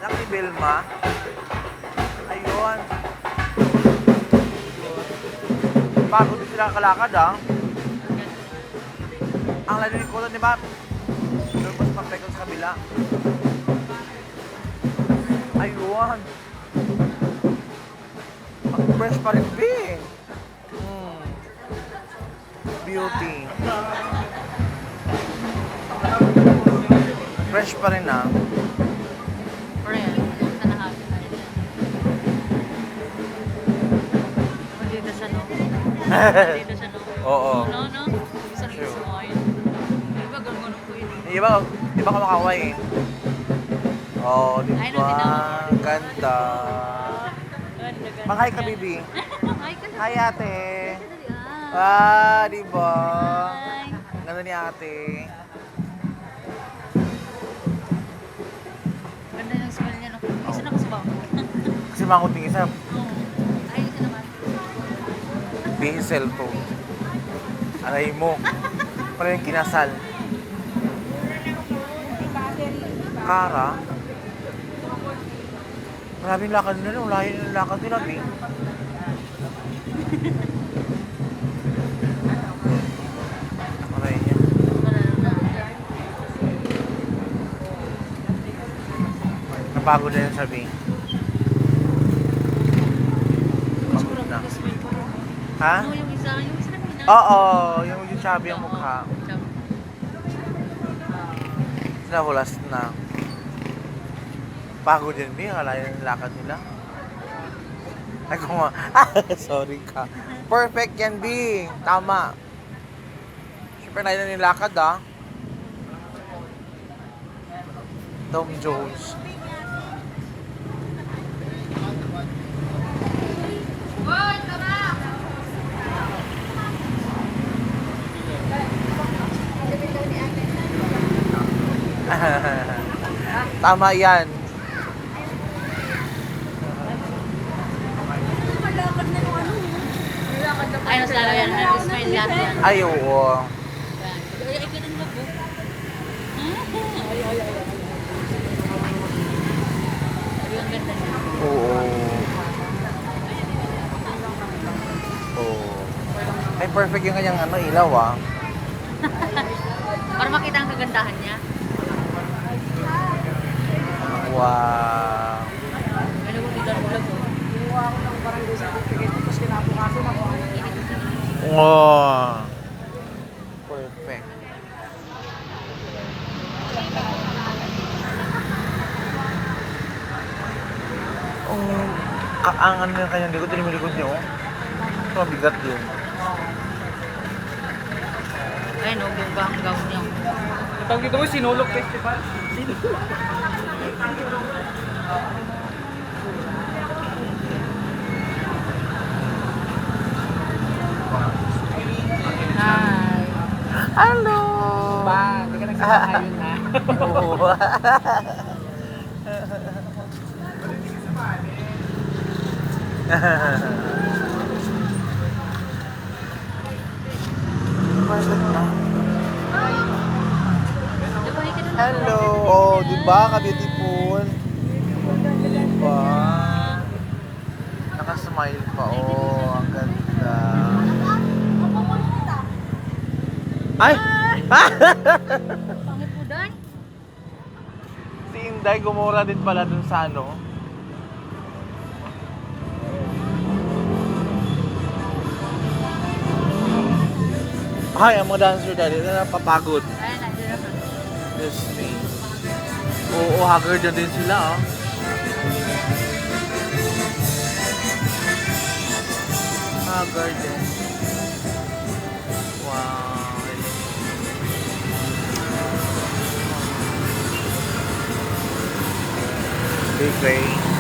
Anak ni Belma. Ayun. Pagod din sila kalakad ah. Ang lalo ni Kulot, di ba? Doon pa sa pagpekon sa kabila. Ayun. Ang fresh pa rin, B. Beauty. Fresh pa rin ah. Friend, sa nahapit na rin. Maldita siya, no? Maldita siya, no? Oo. No, no? Isang Sure. gusto mo yun. Di ba, gano'n ko yun? Di ba kumakaway eh? Oh, di Ay, ba? nandun Ganda. Ganda, ganda. Mag-hi ka, baby. Hi ka na. Hi, ate. Ah. Di ba? Hi. Ganda ni ate. Ganda yung smell niya, no? Isa na ko sa bangko. Kasi mangot yung isa. Oo. Ay, isa naman. Diesel to. Aray mo. Pala yung kinasal. Kara. Maraming lakad nila. Wala yung lakad nila, B. Aray niya. Wala na. Napagod na yung sabi. Siguro Pagod na. ako smell ko. Ha? Ano yung isa na pinag- Oo, yung chubby ang mukha. Nahulas na. Pagod din, B. Akala yung lakad nila. Ay, sorry ka. Perfect yan, B. Tama. Siyempre na yun yung lakad, ah. Tom Jones. Tama yan. Ay, mas lalo yan. May smile lahat yan. Ay, oo. Ay, ay, ganun mo po. Ay, ay, ay. Ay, ang ganda niya. Oo. Oo. Ay, perfect yung kanyang ilaw, ah. Para makita ang kagandahan niya. Wow. Ano ko dito ang ulag ko? Wow. Perfect. Ang ano yung kanyang likod, yung likod niyo, oh. Mabigat yun. Ay, no, yung bang gown niya. Tawag dito mo, Sinulog Festival. Hi. Hello! Ba, hindi ka nagsasahayon ha. Oo. Hello! Oh, di ba? Ka-beautiful. Di ba? Naka-smile pa. Oh, ang ganda. Ay! Pangit po doon? Si Inday gumura din pala dun sa ano. Ay, ang mga dancer dali na napapagod. Ay, nandiyan ako. Disney. Oo, haggard na din sila, ah. Haggard din. Wow. Big Ray.